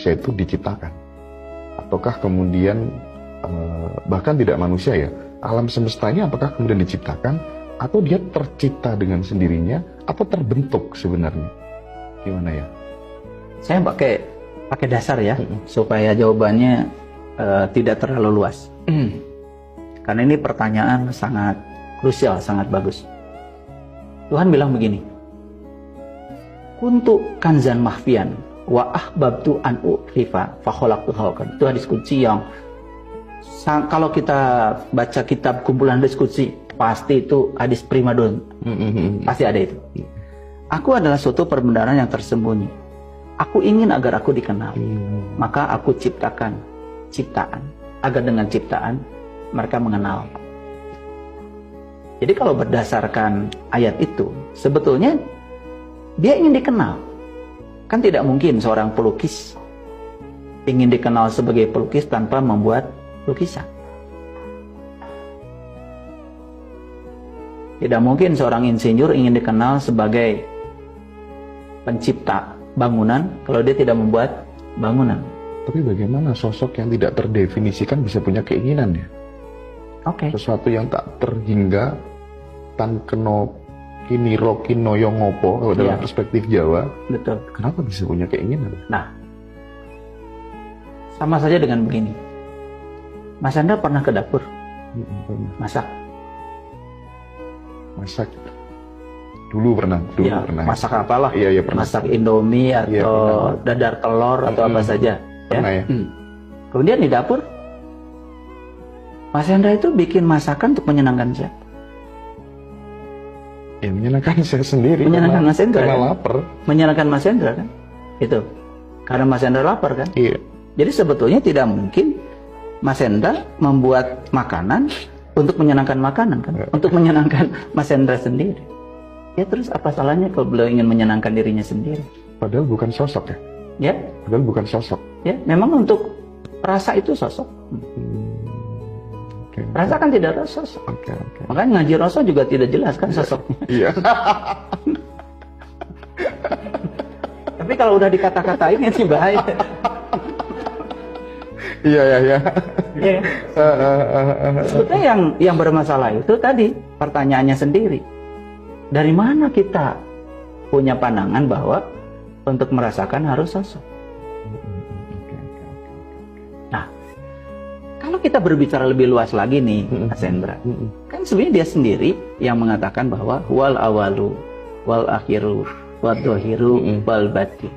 manusia itu diciptakan? Ataukah kemudian bahkan tidak manusia ya, alam semestanya apakah kemudian diciptakan atau dia tercipta dengan sendirinya atau terbentuk sebenarnya? Gimana ya? Saya pakai dasar ya, supaya jawabannya tidak terlalu luas. Karena ini pertanyaan sangat krusial, sangat bagus. Tuhan bilang begini, kuntu kanzan mahfian wa ahbabtu an u'rifa fa khalaqtuhu. Itu hadis qudsi yang kalau kita baca kitab kumpulan hadis qudsi, pasti itu hadis primadon. Pasti ada itu. Aku adalah suatu perbendaharaan yang tersembunyi. Aku ingin agar aku dikenal. Maka aku ciptakan ciptaan, agar dengan ciptaan mereka mengenal. Jadi kalau berdasarkan ayat itu, sebetulnya dia ingin dikenal. Kan tidak mungkin seorang pelukis ingin dikenal sebagai pelukis tanpa membuat lukisan. Tidak mungkin seorang insinyur ingin dikenal sebagai pencipta bangunan kalau dia tidak membuat bangunan. Tapi bagaimana sosok yang tidak terdefinisikan bisa punya keinginan ya? Sesuatu yang tak terhingga, tan keno kiniro kinoyo ngopo kalau dalam perspektif Jawa. Betul. Kenapa bisa punya keinginan? Nah, sama saja dengan begini. Mas Hendra pernah ke dapur? Masak? Masak. Dulu pernah. Masak apalah? Iya pernah. Masak Indomie atau dadar telur atau apa saja. Pernah ya. Kemudian di dapur, Mas Hendra itu bikin masakan untuk menyenangkan siapa? Ya menyenangkan saya sendiri. Menyenangkan Mas Hendra. Karena kan? lapar. Menyenangkan Mas Hendra kan? Itu. Karena Mas Hendra lapar kan? Iya. Jadi sebetulnya tidak mungkin Mas Hendra membuat makanan untuk menyenangkan makanan kan? Untuk menyenangkan Mas Hendra sendiri. Ya terus apa salahnya kalau beliau ingin menyenangkan dirinya sendiri? Padahal bukan sosok ya? Ya. Padahal bukan sosok. Ya, memang untuk rasa itu sosok. Rasa kan tidak ada sosok. Makanya ngaji rasa juga tidak jelas kan sosoknya. Iya. Tapi kalau udah dikata-katain ini bahaya. Iya. Sebetulnya yang bermasalah itu tadi pertanyaannya sendiri. Dari mana kita punya pandangan bahwa untuk merasakan harus sosok? Nah, kalau kita berbicara lebih luas lagi nih, Mas Hendra, kan sebenarnya dia sendiri yang mengatakan bahwa wal awalu, wal akhiru, wal dohiru, wal batin.